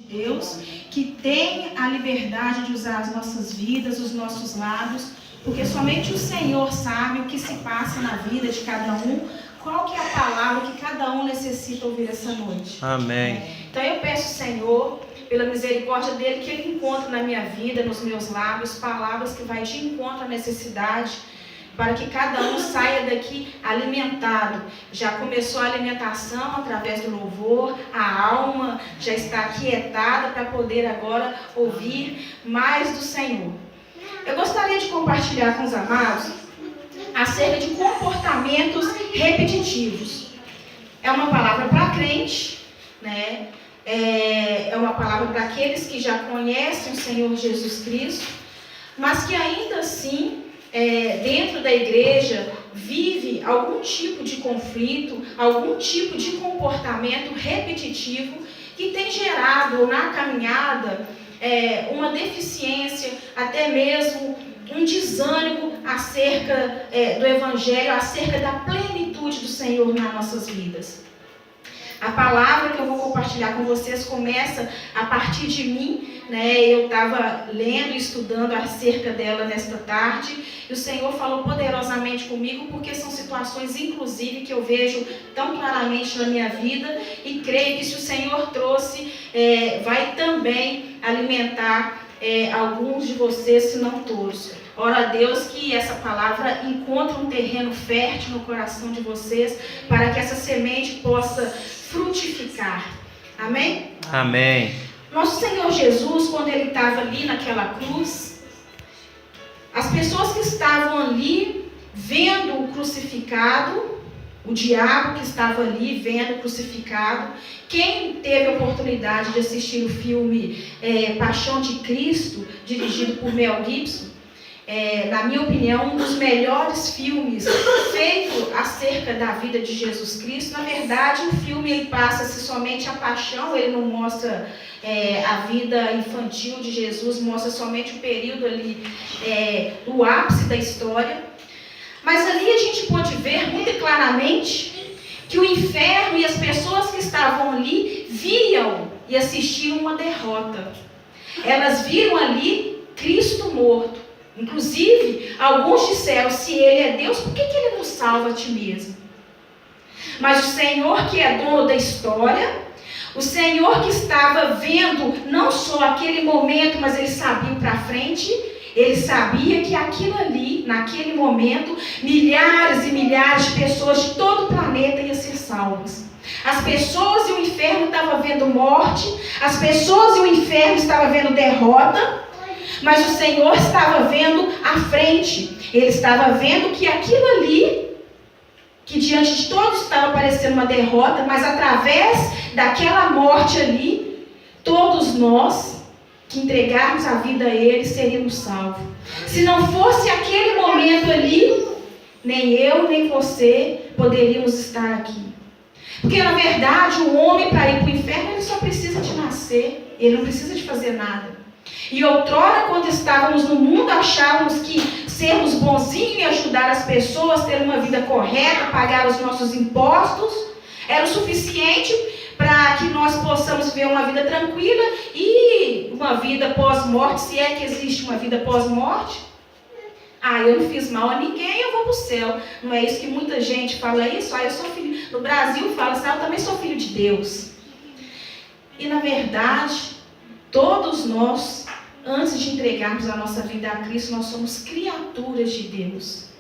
Deus, que tem a liberdade de usar as nossas vidas, os nossos lábios, porque somente o Senhor sabe o que se passa na vida de cada um, qual que é a palavra que cada um necessita ouvir essa noite. Amém. Então eu peço, Senhor, pela misericórdia dele, que ele encontre na minha vida, nos meus lábios, palavras que vai de encontro à necessidade, para que cada um saia daqui alimentado. Já começou a alimentação através do louvor, a alma já está aquietada para poder agora ouvir mais do Senhor. Eu gostaria de compartilhar com os amados acerca de comportamentos repetitivos. É uma palavra para crente, né? É uma palavra para aqueles que já conhecem o Senhor Jesus Cristo, mas que ainda assim, dentro da igreja, vive algum tipo de conflito, algum tipo de comportamento repetitivo que tem gerado na caminhada uma deficiência, até mesmo um desânimo acerca do Evangelho, acerca da plenitude do Senhor nas nossas vidas. A palavra que eu vou compartilhar com vocês começa a partir de mim, né? Eu estava lendo e estudando acerca dela nesta tarde, e o Senhor falou poderosamente comigo, porque são situações, inclusive, que eu vejo tão claramente na minha vida, e creio que se o Senhor trouxe, vai também alimentar alguns de vocês, se não todos. Ora a Deus que essa palavra encontre um terreno fértil no coração de vocês, para que essa semente possa frutificar. Amém? Amém. Nosso Senhor Jesus, quando ele estava ali naquela cruz, as pessoas que estavam ali vendo o crucificado, o diabo que estava ali vendo o crucificado, quem teve a oportunidade de assistir o filme Paixão de Cristo, dirigido por Mel Gibson, na minha opinião, um dos melhores filmes feito acerca da vida de Jesus Cristo. Na verdade, o filme ele passa-se somente a paixão, ele não mostra a vida infantil de Jesus, mostra somente o período ali do ápice da história. Mas ali a gente pode ver muito claramente que o inferno e as pessoas que estavam ali viam e assistiam uma derrota. Elas viram ali Cristo morto. Inclusive, alguns disseram, se ele é Deus, por que ele não salva a ti mesmo? Mas o Senhor que é dono da história, o Senhor que estava vendo não só aquele momento, mas ele sabia para frente, ele sabia que aquilo ali, naquele momento, milhares e milhares de pessoas de todo o planeta iam ser salvas. As pessoas e o inferno estavam vendo morte, as pessoas e o inferno estavam vendo derrota, mas o Senhor estava vendo à frente. Ele estava vendo que aquilo ali, que diante de todos estava parecendo uma derrota, mas através daquela morte ali, todos nós que entregarmos a vida a Ele seríamos salvos. Se não fosse aquele momento ali, nem eu nem você poderíamos estar aqui. Porque na verdade o homem, para ir para o inferno, ele só precisa de nascer, ele não precisa de fazer nada. E outrora, quando estávamos no mundo, achávamos que sermos bonzinhos e ajudar as pessoas, ter uma vida correta, pagar os nossos impostos, era o suficiente para que nós possamos ver uma vida tranquila e uma vida pós-morte, se é que existe uma vida pós-morte. Eu não fiz mal a ninguém, eu vou para o céu. Não é isso que muita gente fala isso? Eu sou filho. No Brasil fala assim, eu também sou filho de Deus. E na verdade, todos nós, antes de entregarmos a nossa vida a Cristo, nós somos criaturas de Deus.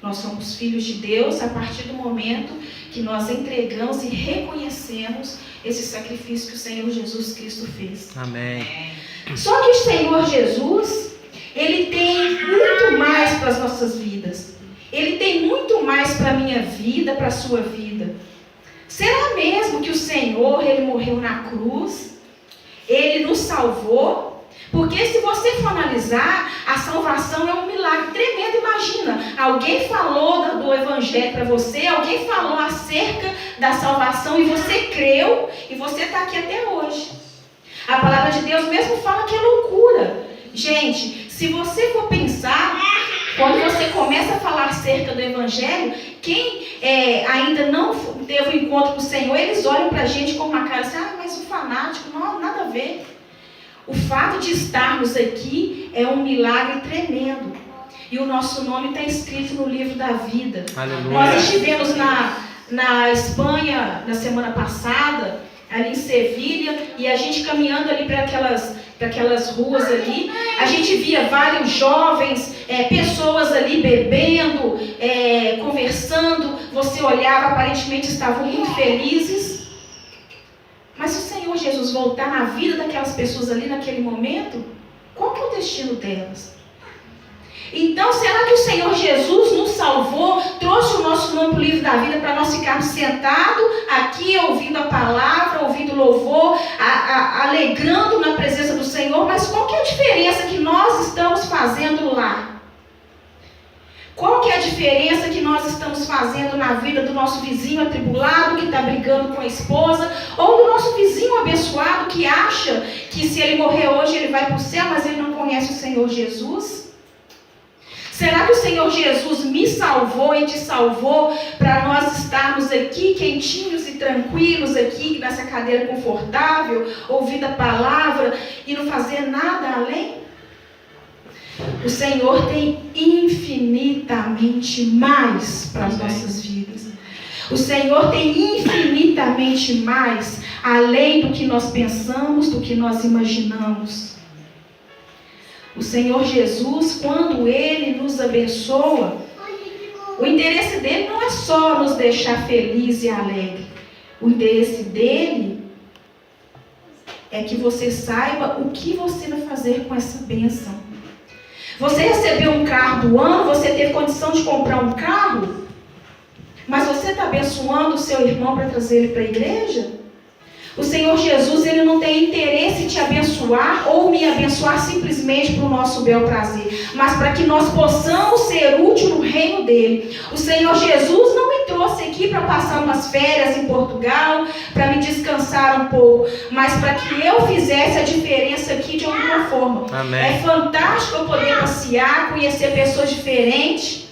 Nós somos filhos de Deus a partir do momento que nós entregamos e reconhecemos esse sacrifício que o Senhor Jesus Cristo fez. Amém. Só que o Senhor Jesus, Ele tem muito mais para as nossas vidas. Ele tem muito mais para a minha vida, para a sua vida. Será mesmo que o Senhor, Ele morreu na cruz? Ele nos salvou? Porque se você for analisar, a salvação é um milagre tremendo. Imagina, alguém falou do Evangelho para você, alguém falou acerca da salvação e você creu e você está aqui até hoje. A palavra de Deus mesmo fala que é loucura. Gente, se você for pensar, quando você começa a falar acerca do Evangelho, quem ainda não teve um encontro com o Senhor, eles olham para a gente com uma cara assim, mas apenas um fanático. Não, nada a ver. O fato de estarmos aqui é um milagre tremendo. E o nosso nome está escrito no livro da vida. Aleluia. Nós estivemos na Espanha na semana passada, ali em Sevilha, e a gente caminhando ali para aquelas ruas ali, a gente via vários jovens, pessoas ali bebendo, conversando. Você olhava, aparentemente estavam muito felizes. Mas se o Senhor Jesus voltar na vida daquelas pessoas ali naquele momento, qual que é o destino delas? Então, será que o Senhor Jesus nos salvou, trouxe o nosso nome para o livro da vida para nós ficarmos sentados aqui, ouvindo a palavra, ouvindo louvor, alegrando na presença do Senhor? Mas qual que é a diferença que nós estamos fazendo lá? Qual que é a diferença que nós estamos fazendo na vida do nosso vizinho atribulado, que está brigando com a esposa, ou do nosso vizinho abençoado, que acha que se ele morrer hoje ele vai para o céu, mas ele não conhece o Senhor Jesus? Será que o Senhor Jesus me salvou e te salvou para nós estarmos aqui quentinhos e tranquilos aqui nessa cadeira confortável, ouvindo a palavra e não fazer nada além? O Senhor tem infinitamente mais para as nossas vidas. O Senhor tem infinitamente mais, além do que nós pensamos, do que nós imaginamos. O Senhor Jesus, quando Ele nos abençoa, o interesse dele não é só nos deixar felizes e alegres. O interesse dele é que você saiba o que você vai fazer com essa bênção. Você recebeu um carro do ano, você teve condição de comprar um carro, mas você está abençoando o seu irmão para trazer ele para a igreja? O Senhor Jesus, Ele não tem interesse em te abençoar ou me abençoar simplesmente para o nosso bel prazer, mas para que nós possamos ser úteis no reino dEle. O Senhor Jesus não me trouxe aqui para passar umas férias em Portugal, para me descansar um pouco, mas para que eu fizesse a diferença aqui de alguma forma. Amém. É fantástico eu poder passear, conhecer pessoas diferentes.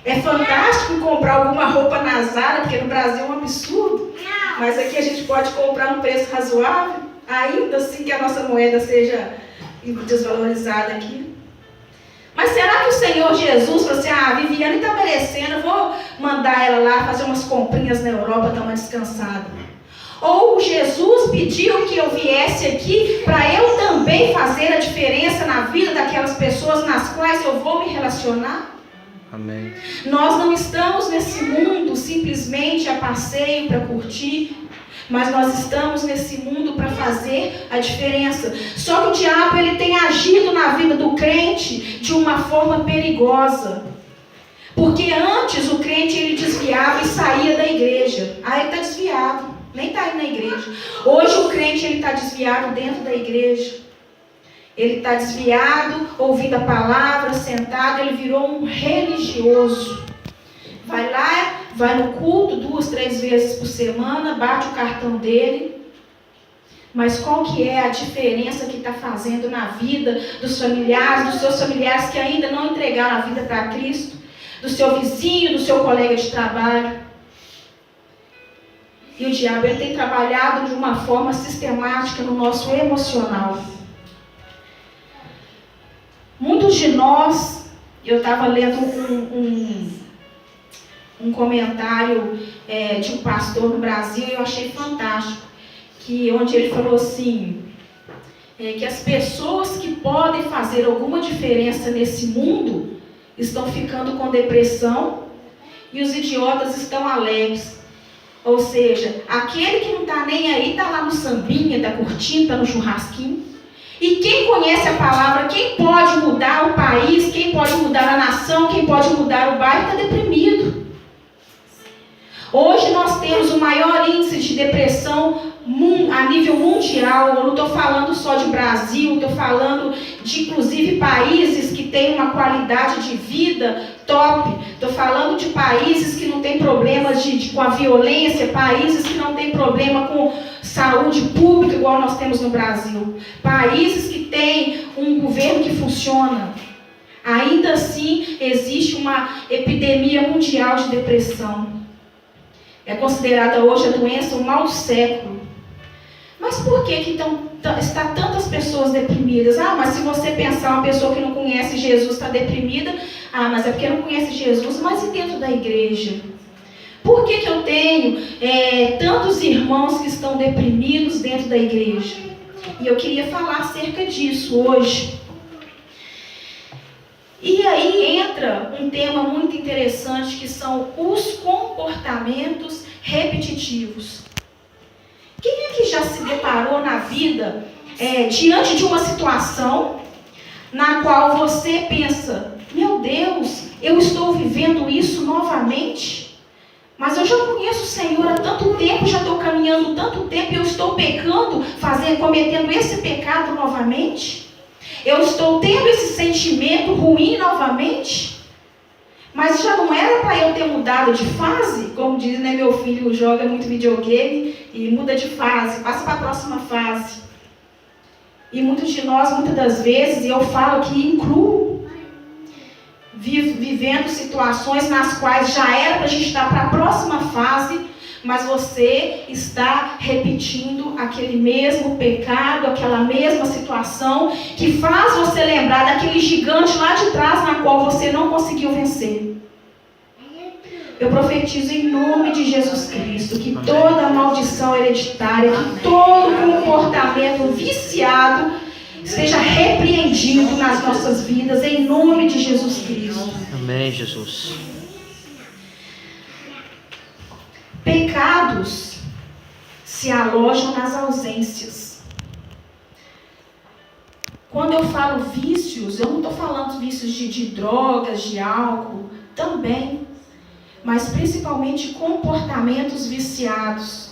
É fantástico comprar alguma roupa na Zara, porque no Brasil é um absurdo. Mas aqui a gente pode comprar num preço razoável, ainda assim que a nossa moeda seja desvalorizada aqui. Mas será que o Senhor Jesus falou assim, a Viviane está merecendo, eu vou mandar ela lá fazer umas comprinhas na Europa, dar uma descansada? Ou Jesus pediu que eu viesse aqui para eu também fazer a diferença na vida daquelas pessoas nas quais eu vou me relacionar? Amém. Nós não estamos nesse mundo simplesmente a passeio para curtir, mas nós estamos nesse mundo para fazer a diferença. Só que o diabo ele tem agido na vida do crente de uma forma perigosa. Porque antes o crente ele desviava e saía da igreja. Ah, ele está desviado, nem está indo na igreja. Hoje o crente ele está desviado dentro da igreja. Ele está desviado, ouvindo a palavra, sentado, ele virou um religioso. Vai lá, vai no culto 2, 3 vezes por semana, bate o cartão dele. Mas qual que é a diferença que está fazendo na vida dos familiares, dos seus familiares que ainda não entregaram a vida para Cristo? Do seu vizinho, do seu colega de trabalho? E o diabo ele tem trabalhado de uma forma sistemática no nosso emocional. Muitos de nós, eu estava lendo um comentário de um pastor no Brasil e eu achei fantástico, onde ele falou assim, que as pessoas que podem fazer alguma diferença nesse mundo estão ficando com depressão e os idiotas estão alegres. Ou seja, aquele que não está nem aí, está lá no sambinha, está curtindo, está no churrasquinho. E quem conhece a palavra, quem pode mudar o país, quem pode mudar a nação, quem pode mudar o bairro, está deprimido. Hoje nós temos o maior índice de depressão a nível mundial. Eu não estou falando só de Brasil, estou falando de inclusive países que têm uma qualidade de vida top. Estou falando de países que não têm problemas com a violência, países que não têm problema com saúde pública igual nós temos no Brasil. Países que têm um governo que funciona. Ainda assim, existe uma epidemia mundial de depressão. É considerada hoje a doença o mal do século. Mas por que está tantas pessoas deprimidas? Ah, mas se você pensar uma pessoa que não conhece Jesus está deprimida, ah, mas é porque não conhece Jesus, mas e dentro da igreja? Por que eu tenho tantos irmãos que estão deprimidos dentro da igreja? E eu queria falar acerca disso hoje. E aí entra um tema muito interessante, que são os comportamentos repetitivos. Quem é que já se deparou na vida diante de uma situação na qual você pensa, meu Deus, eu estou vivendo isso novamente? Mas eu já conheço o Senhor há tanto tempo, já estou caminhando tanto tempo, e eu estou pecando, cometendo esse pecado novamente? Eu estou tendo esse sentimento ruim novamente? Mas já não era para eu ter mudado de fase? Como diz, né, meu filho joga muito videogame e muda de fase, passa para a próxima fase. E muitos de nós, muitas das vezes, e eu falo que incluo, vivendo situações nas quais já era para a gente estar para a próxima fase, mas você está repetindo aquele mesmo pecado, aquela mesma situação, que faz você lembrar daquele gigante lá de trás na qual você não conseguiu vencer. Eu profetizo em nome de Jesus Cristo que toda maldição hereditária, que todo comportamento viciado seja repreendido nas nossas vidas, em nome de Jesus Cristo. Amém, Jesus. Pecados se alojam nas ausências. Quando eu falo vícios, eu não estou falando vícios de drogas, de álcool, também, mas principalmente comportamentos viciados.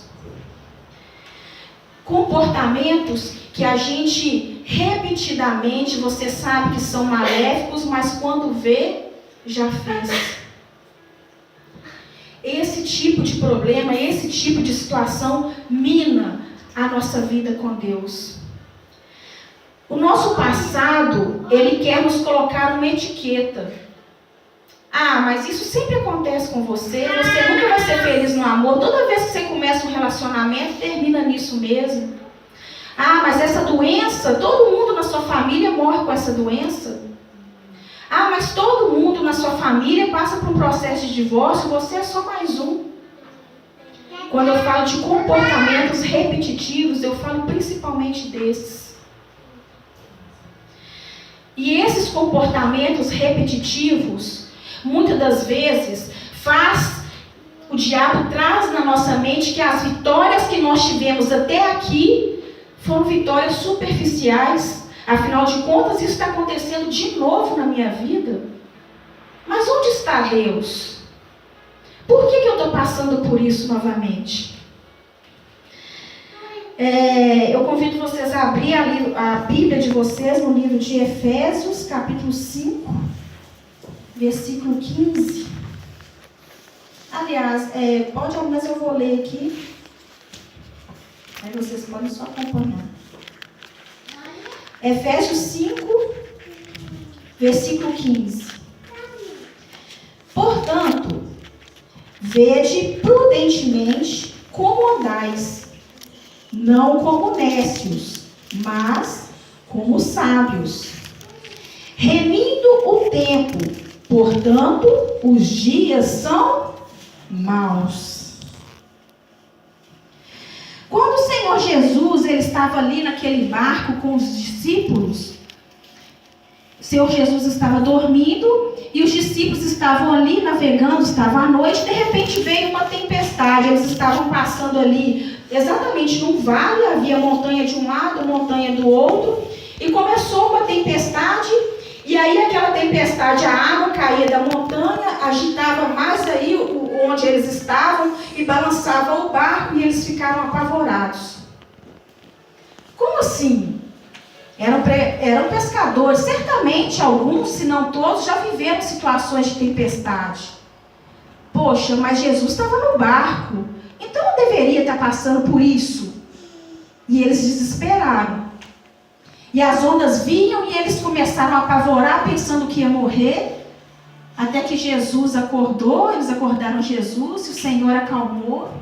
Comportamentos que a gente repetidamente, você sabe que são maléficos, mas quando vê, já fez. Esse tipo de problema, esse tipo de situação mina a nossa vida com Deus. O nosso passado, ele quer nos colocar uma etiqueta. Ah, mas isso sempre acontece com você, você nunca vai ser feliz no amor, toda vez que você começa um relacionamento, termina nisso mesmo. Ah, mas essa doença, todo mundo na sua família morre com essa doença. Ah, mas todo mundo na sua família passa por um processo de divórcio, você é só mais um. Quando eu falo de comportamentos repetitivos, eu falo principalmente desses. E esses comportamentos repetitivos, muitas das vezes, o diabo traz na nossa mente que as vitórias que nós tivemos até aqui foram vitórias superficiais. Afinal de contas, isso está acontecendo de novo na minha vida. Mas onde está Deus? Por que eu estou passando por isso novamente? Eu convido vocês a abrir a Bíblia de vocês no livro de Efésios, capítulo 5, versículo 15. Aliás, pode, mas eu vou ler aqui. Aí vocês podem só acompanhar. Efésios 5, versículo 15. Portanto, vede prudentemente como andais, não como nécios, mas como sábios, remindo o tempo, portanto, os dias são maus. Quando o Senhor Jesus ele estava ali naquele barco com os discípulos, o Senhor Jesus estava dormindo e os discípulos estavam ali navegando, estava à noite, de repente veio uma tempestade. Eles estavam passando ali exatamente num vale, havia montanha de um lado, montanha do outro, e começou uma tempestade. E aí aquela tempestade, a água caía da montanha, agitava mais aí onde eles estavam e balançava o barco, e eles ficaram apavorados. Como assim? Eram pescadores, certamente alguns, se não todos, já viveram situações de tempestade. Poxa, mas Jesus estava no barco, então não deveria estar passando por isso. E eles desesperaram. E as ondas vinham e eles começaram a apavorar, pensando que ia morrer, até que Jesus acordou, eles acordaram Jesus, e o Senhor acalmou.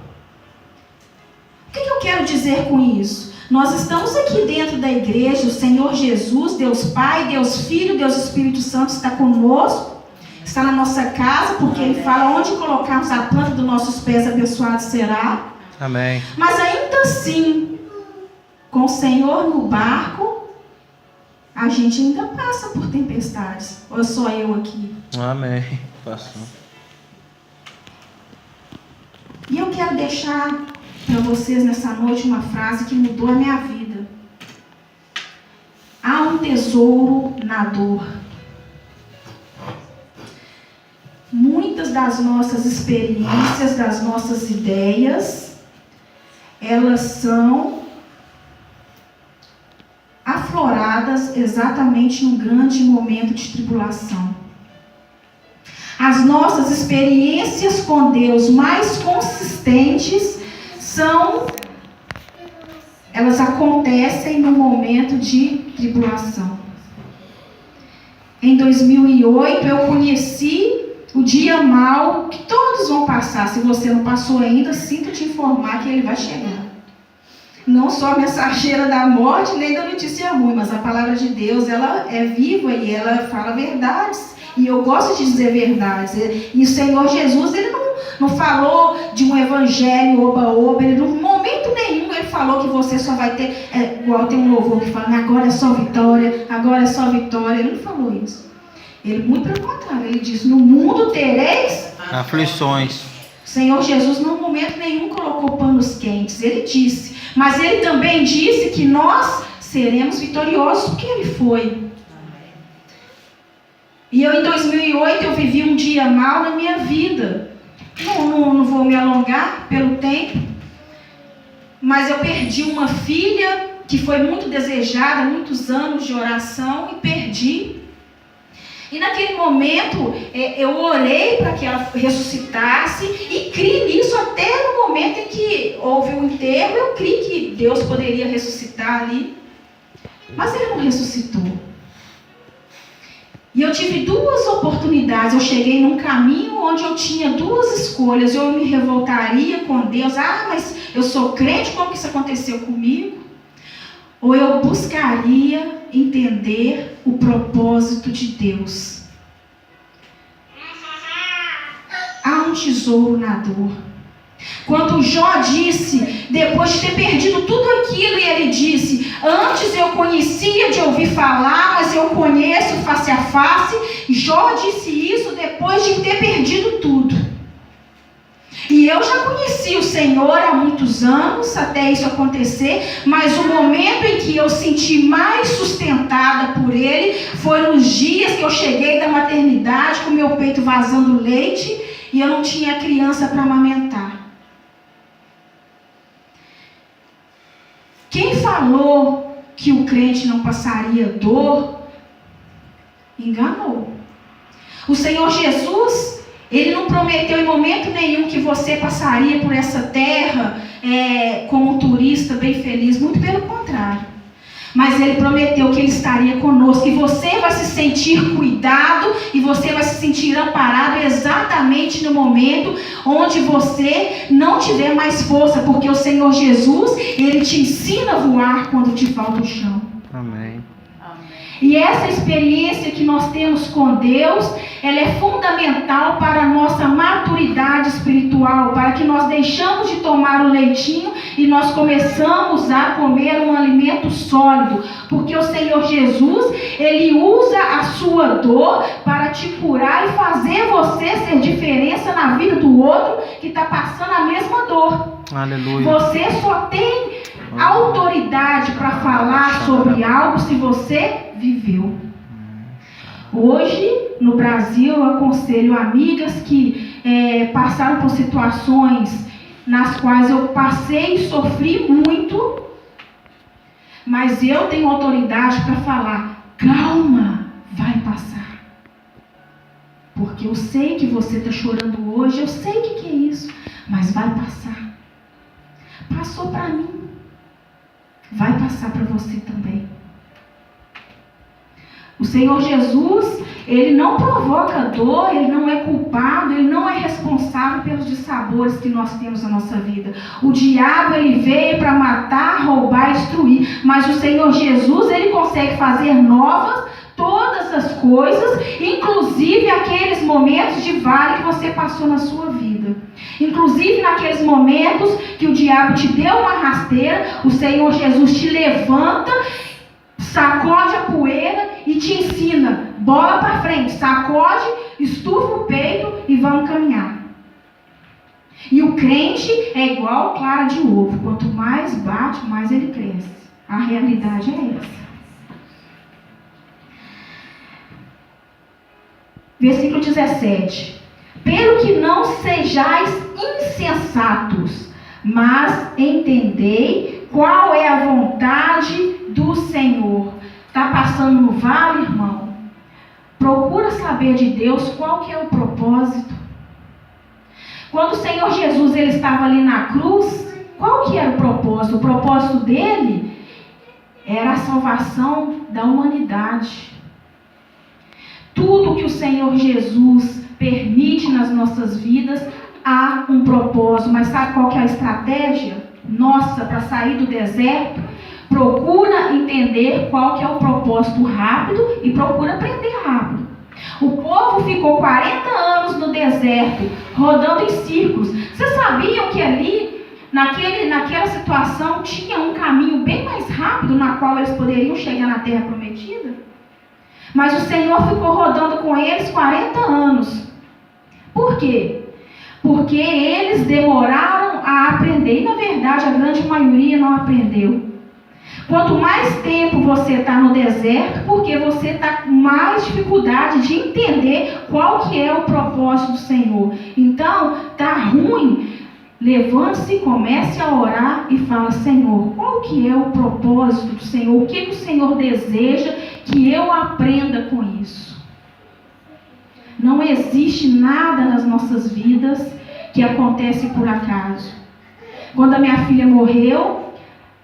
O que eu quero dizer com isso? Nós estamos aqui dentro da igreja, o Senhor Jesus, Deus Pai, Deus Filho, Deus Espírito Santo está conosco, está na nossa casa, porque Ele fala: onde colocarmos a planta dos nossos pés, abençoado será. Amém. Mas ainda assim, com o Senhor no barco, a gente ainda passa por tempestades. Ou é só eu aqui? Amém. Passou. E eu quero deixar para vocês nessa noite uma frase que mudou a minha vida. Há um tesouro na dor. Muitas das nossas experiências, das nossas ideias, elas são afloradas exatamente num grande momento de tribulação. As nossas experiências com Deus mais consistentes elas acontecem no momento de tribulação. Em 2008 eu conheci o dia mau que todos vão passar. Se você não passou ainda, sinto te informar que ele vai chegar. Não só a mensageira da morte, nem da notícia ruim, mas a palavra de Deus, ela é viva e ela fala verdades. E eu gosto de dizer verdades. E o Senhor Jesus, Ele não falou de um evangelho oba-oba. Ele, no momento nenhum, Ele falou que você só vai ter... igual tem um louvor que fala: agora é só vitória, agora é só vitória. Ele não falou isso. Ele, muito pelo contrário, Ele disse: no mundo tereis aflições. O Senhor Jesus, no momento nenhum, colocou panos quentes. Ele disse. Mas Ele também disse que nós seremos vitoriosos, porque Ele foi. E eu, em 2008, eu vivi um dia mau na minha vida. Não vou me alongar pelo tempo, mas eu perdi uma filha que foi muito desejada, muitos anos de oração, e perdi. E naquele momento, eu orei para que ela ressuscitasse e criei nisso até no momento em que houve um enterro. Eu criei que Deus poderia ressuscitar ali, mas Ele não ressuscitou. E eu tive duas oportunidades. Eu cheguei num caminho onde eu tinha duas escolhas. Eu me revoltaria com Deus: mas eu sou crente, como que isso aconteceu comigo? Ou eu buscaria entender o propósito de Deus. Há um tesouro na dor. Quando Jó disse, depois de ter perdido tudo aquilo, e ele disse: antes eu conhecia de ouvir falar, mas eu conheço face a face. Jó disse isso depois de ter perdido tudo. E eu já conheci o Senhor há muitos anos, até isso acontecer, mas o momento em que eu senti mais sustentada por Ele foi nos dias que eu cheguei da maternidade com meu peito vazando leite e eu não tinha criança para amamentar. Quem falou que o crente não passaria dor, enganou. O Senhor Jesus, Ele não prometeu em momento nenhum que você passaria por essa terra como um turista bem feliz, muito pelo contrário. Mas Ele prometeu que Ele estaria conosco, e você vai se sentir cuidado, e você vai se sentir amparado exatamente no momento onde você não tiver mais força, porque o Senhor Jesus, Ele te ensina a voar quando te falta o chão. Amém. E essa experiência que nós temos com Deus, ela é fundamental para a nossa maturidade espiritual, para que nós deixamos de tomar o leitinho e nós começamos a comer um alimento sólido, porque o Senhor Jesus, Ele usa a sua dor para te curar e fazer você ser diferença na vida do outro que está passando a mesma dor. Aleluia. Você só tem autoridade para falar sobre algo se você viveu. Hoje, no Brasil, eu aconselho amigas que passaram por situações nas quais eu passei e sofri muito, mas eu tenho autoridade para falar: calma, vai passar. Porque eu sei que você está chorando hoje, eu sei o que é isso, mas vai passar. Passou para mim, vai passar para você também. O Senhor Jesus, Ele não provoca dor, Ele não é culpado, Ele não é responsável pelos dissabores que nós temos na nossa vida. O diabo, ele veio para matar, roubar e destruir, mas o Senhor Jesus, Ele consegue fazer novas todas as coisas, inclusive aqueles momentos de vale que você passou na sua vida. Inclusive naqueles momentos que o diabo te deu uma rasteira, o Senhor Jesus te levanta, sacode a poeira e te ensina, bola para frente, sacode, estufa o peito e vamos caminhar. E o crente é igual clara de ovo, quanto mais bate, mais ele cresce. A realidade é essa. Versículo 17. Pelo que não sejais insensatos, mas entendei qual é a vontade do Senhor. Está passando no vale, irmão? Procura saber de Deus qual que é o propósito. Quando o Senhor Jesus ele estava ali na cruz, qual que era o propósito? O propósito dele era a salvação da humanidade. Tudo que o Senhor Jesus permite nas nossas vidas há um propósito. Mas sabe qual que é a estratégia nossa para sair do deserto? Procura entender qual que é o propósito rápido e procura aprender rápido. O povo ficou 40 anos no deserto, rodando em círculos. Vocês sabiam que ali, naquela situação, tinha um caminho bem mais rápido na qual eles poderiam chegar na terra prometida? Mas o Senhor ficou rodando com eles 40 anos. Por quê? Porque eles demoraram a aprender. E na verdade a grande maioria não aprendeu. Quanto mais tempo você está no deserto, porque você está com mais dificuldade de entender qual que é o propósito do Senhor. Então, está ruim. Levante-se, comece a orar e fala: Senhor, qual que é o propósito do Senhor? O que o Senhor deseja que eu aprenda com isso? Não existe nada nas nossas vidas que acontece por acaso. Quando a minha filha morreu,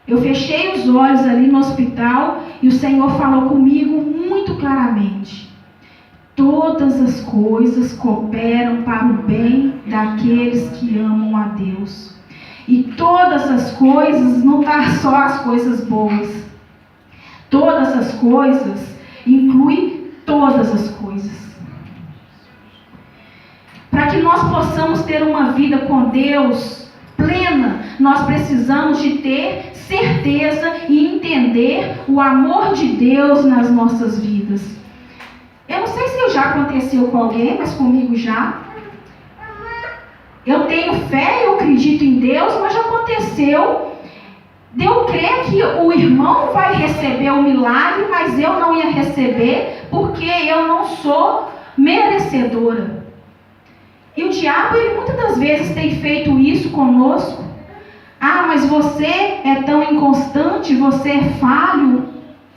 eu fechei os olhos ali no hospital e o Senhor falou comigo muito claramente: todas as coisas cooperam para o bem daqueles que amam a Deus. E todas as coisas, não está só as coisas boas. Todas as coisas inclui todas as coisas. Para que nós possamos ter uma vida com Deus plena, nós precisamos de ter certeza e entender o amor de Deus nas nossas vidas. Eu não sei se já aconteceu com alguém, mas comigo já. Eu tenho fé, eu acredito em Deus, mas já aconteceu de eu crer que o irmão vai receber o milagre, mas eu não ia receber, porque eu não sou merecedora. E o diabo, ele muitas das vezes tem feito isso conosco. Ah, mas você é tão inconstante, você é falho.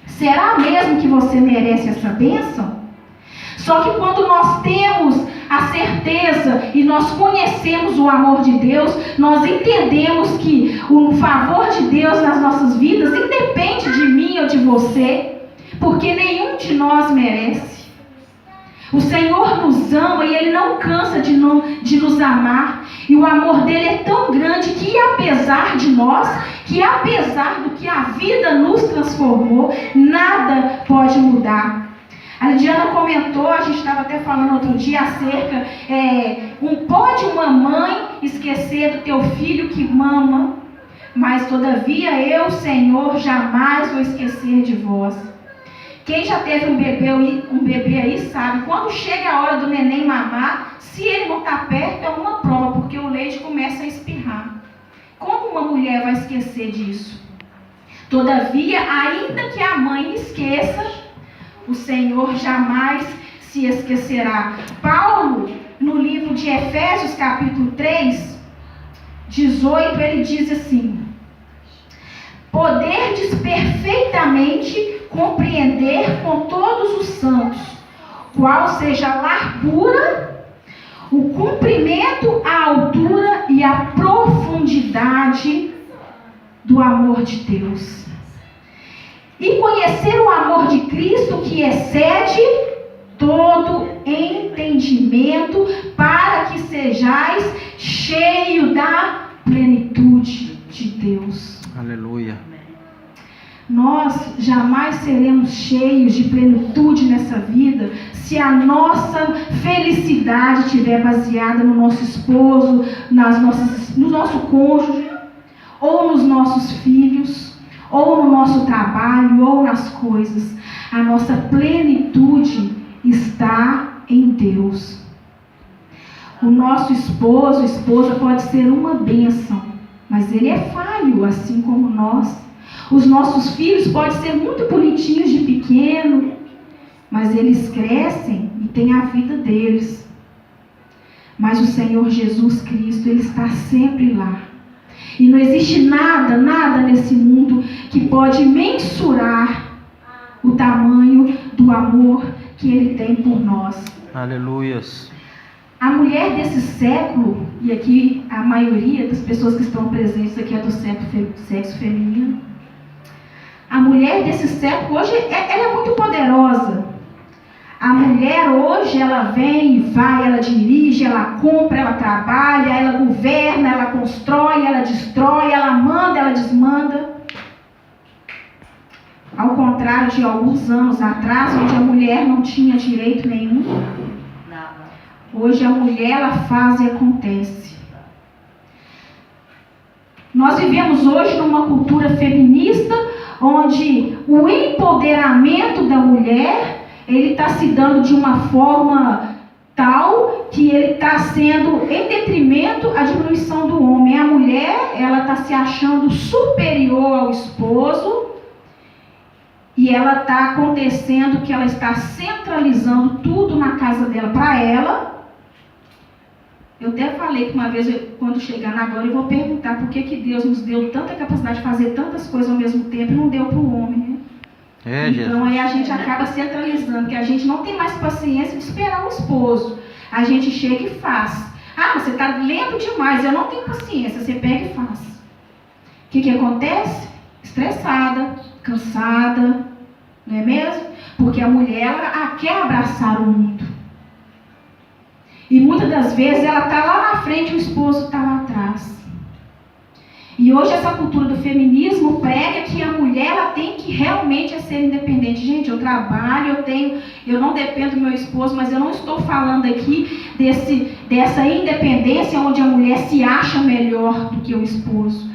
Será mesmo que você merece essa bênção? Só que quando nós temos a certeza e nós conhecemos o amor de Deus, nós entendemos que o favor de Deus nas nossas vidas independe de mim ou de você, porque nenhum de nós merece. O Senhor nos ama e Ele não cansa de nos amar. E o amor dele é tão grande que apesar de nós, que apesar do que a vida nos transformou, nada pode mudar. A Lidiana comentou, a gente estava até falando outro dia acerca, pode uma mãe esquecer do teu filho que mama, mas todavia eu, Senhor, jamais vou esquecer de vós. Quem já teve um bebê aí sabe, quando chega a hora do neném mamar, se ele não está perto é uma prova, porque o leite começa a espirrar. Como uma mulher vai esquecer disso? Todavia, ainda que a mãe esqueça, o Senhor jamais se esquecerá. Paulo, no livro de Efésios, capítulo 3, 18, ele diz assim: poderdes perfeitamente compreender com todos os santos qual seja a largura, o comprimento, a altura e a profundidade do amor de Deus. E conhecer o amor de Cristo que excede todo entendimento, para que sejais cheio da plenitude de Deus. Aleluia. Nós jamais seremos cheios de plenitude nessa vida se a nossa felicidade estiver baseada no nosso esposo, no nosso cônjuge, ou nos nossos filhos, ou no nosso trabalho, ou nas coisas. A nossa plenitude está em Deus. O nosso esposo, esposa pode ser uma bênção, mas ele é falho, assim como nós. Os nossos filhos podem ser muito bonitinhos de pequeno, mas eles crescem e têm a vida deles. Mas o Senhor Jesus Cristo, Ele está sempre lá. E não existe nada nesse mundo que pode mensurar o tamanho do amor que Ele tem por nós. Aleluias. A mulher desse século, e aqui a maioria das pessoas que estão presentes aqui é do sexo feminino. A mulher desse século hoje, ela é muito poderosa. A mulher hoje, ela vem e vai, ela dirige, ela compra, ela trabalha, ela governa, ela constrói, ela destrói, ela manda, ela desmanda. Ao contrário de alguns anos atrás, onde a mulher não tinha direito nenhum. Hoje a mulher, ela faz e acontece. Nós vivemos hoje numa cultura feminista, onde o empoderamento da mulher, ele está se dando de uma forma tal que ele está sendo em detrimento à diminuição do homem. A mulher, ela está se achando superior ao esposo e ela está acontecendo que ela está centralizando tudo na casa dela para ela. Eu até falei que uma vez, quando chegar na glória, eu vou perguntar por que Deus nos deu tanta capacidade de fazer tantas coisas ao mesmo tempo e não deu para o homem, né? Então aí a gente acaba centralizando, que a gente não tem mais paciência de esperar o esposo. A gente chega e faz. Ah, você está lento demais, eu não tenho paciência. Você pega e faz. O que acontece? Estressada, cansada, não é mesmo? Porque a mulher, ela quer abraçar o mundo. E muitas das vezes ela está lá na frente e o esposo está lá atrás. E hoje essa cultura do feminismo prega que a mulher, ela tem que realmente ser independente. Gente, eu trabalho, eu não dependo do meu esposo, mas eu não estou falando aqui dessa independência onde a mulher se acha melhor do que o esposo.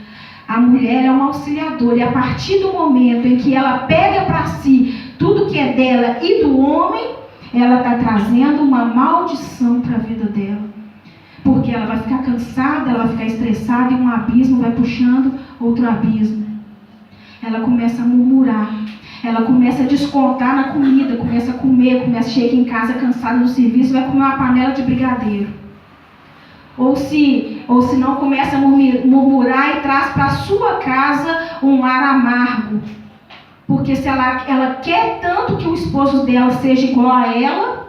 A mulher é uma auxiliadora, e a partir do momento em que ela pega para si tudo que é dela e do homem, ela está trazendo uma maldição para a vida dela. Porque ela vai ficar cansada, ela vai ficar estressada e um abismo vai puxando outro abismo. Ela começa a murmurar, ela começa a descontar na comida, começa a comer, chega em casa cansada do serviço, vai comer uma panela de brigadeiro. Ou se não, começa a murmurar e traz para a sua casa um ar amargo. Porque se ela quer tanto que o esposo dela seja igual a ela,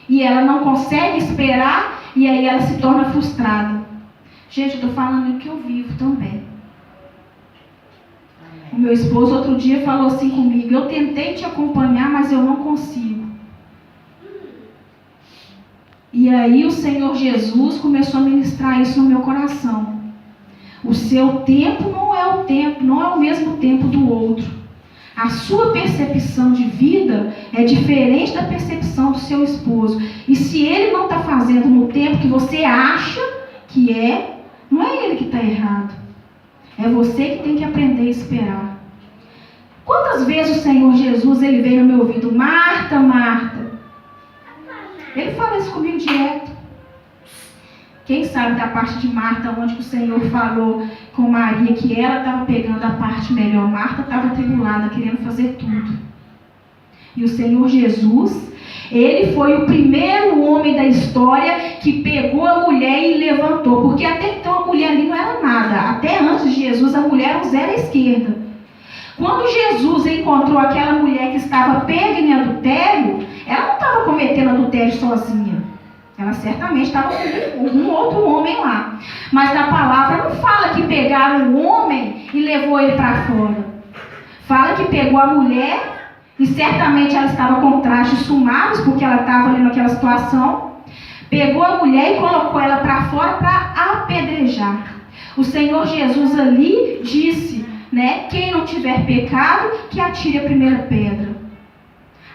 e ela não consegue esperar, e aí ela se torna frustrada. Gente, eu estou falando o que eu vivo também. O meu esposo outro dia falou assim comigo: eu tentei te acompanhar, mas eu não consigo. E aí o Senhor Jesus começou a ministrar isso no meu coração. O seu tempo não é o mesmo tempo do outro. A sua percepção de vida é diferente da percepção do seu esposo. E se ele não está fazendo no tempo que você acha que não é ele que está errado. É você que tem que aprender a esperar. Quantas vezes o Senhor Jesus, ele veio no meu ouvido: Marta, Marta. Ele fala isso comigo direto. Quem sabe da parte de Marta, onde o Senhor falou com Maria que ela estava pegando a parte melhor. Marta estava atribulada, querendo fazer tudo. E o Senhor Jesus, ele foi o primeiro homem da história que pegou a mulher e levantou. Porque até então a mulher ali não era nada. Até antes de Jesus, a mulher era um zero à esquerda. Quando Jesus encontrou aquela mulher que estava pega em adultério, ela não estava cometendo adultério sozinha. Ela certamente estava com um outro homem lá. Mas na palavra não fala que pegaram o homem e levou ele para fora. Fala que pegou a mulher, e certamente ela estava com trajes sumados, porque ela estava ali naquela situação. Pegou a mulher e colocou ela para fora para apedrejar. O Senhor Jesus ali disse, né, quem não tiver pecado, que atire a primeira pedra.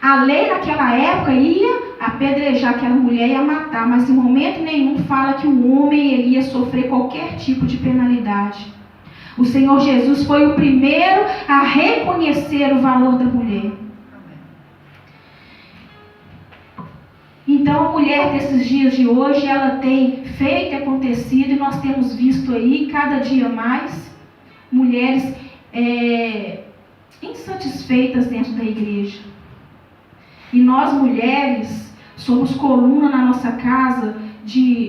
A lei naquela época ia apedrejar aquela mulher e ia matar, mas em momento nenhum fala que o homem ele ia sofrer qualquer tipo de penalidade. O Senhor Jesus foi o primeiro a reconhecer o valor da mulher. Então a mulher desses dias de hoje, ela tem feito e acontecido, e nós temos visto aí cada dia mais mulheres insatisfeitas dentro da igreja. E nós mulheres somos coluna na nossa casa,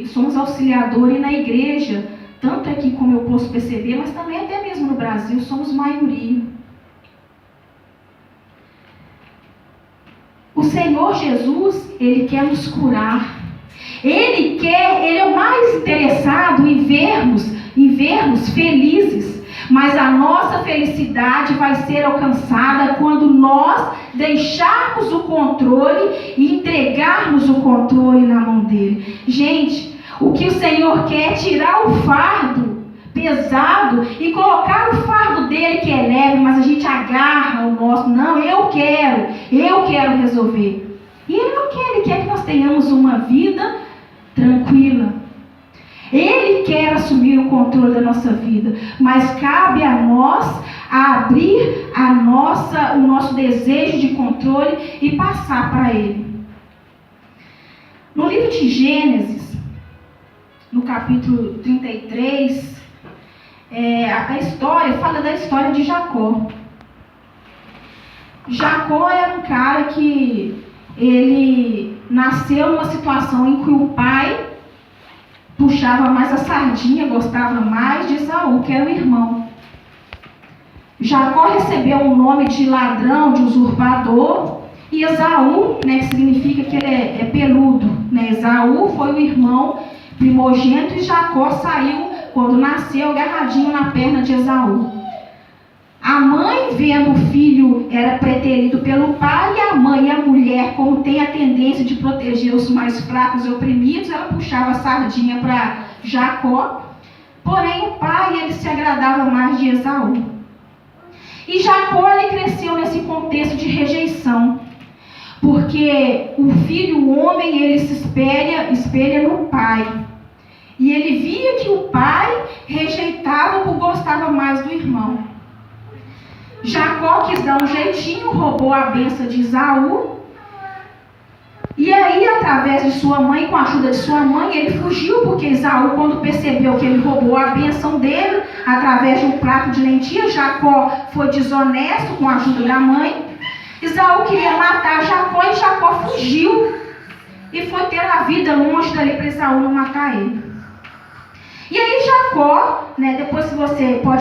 somos auxiliadores, e na igreja, tanto aqui como eu posso perceber, mas também até mesmo no Brasil, somos maioria. O Senhor Jesus, Ele quer nos curar. Ele é o mais interessado em vermos felizes. Mas a nossa felicidade vai ser alcançada quando nós deixarmos o controle e entregarmos o controle na mão dele. Gente, o que o Senhor quer é tirar o fardo pesado e colocar o fardo dele que é leve, mas a gente agarra o nosso. Não, eu quero resolver. E ele não quer, ele quer que nós tenhamos uma vida tranquila. Ele quer assumir o controle da nossa vida, mas cabe a nós abrir o nosso desejo de controle e passar para ele. No livro de Gênesis, no capítulo 33, a história fala da história de Jacó. Jacó era um cara que ele nasceu numa situação em que o pai puxava mais a sardinha, gostava mais de Esaú, que era o irmão. Jacó recebeu o nome de ladrão, de usurpador, e Esaú, né, que significa que ele é peludo, né? Esaú foi o irmão primogênito e Jacó saiu, quando nasceu, agarradinho na perna de Esaú. A mãe, vendo o filho era preterido pelo pai, e a mãe e a mulher, como tem a tendência de proteger os mais fracos e oprimidos, ela puxava a sardinha para Jacó. Porém, o pai ele se agradava mais de Esaú. E Jacó ele cresceu nesse contexto de rejeição, porque o filho, o homem, ele se espelha no pai. E ele via que o pai rejeitava por gostava mais do irmão. Jacó quis dar um jeitinho, roubou a bênção de Esaú. E aí, através de sua mãe, com a ajuda de sua mãe, ele fugiu, porque Esaú, quando percebeu que ele roubou a bênção dele, através de um prato de lentilha, Jacó foi desonesto com a ajuda da mãe. Esaú queria matar Jacó e Jacó fugiu. E foi ter a vida longe dali para Esaú não matar ele. E aí Jacó, né, depois que você pode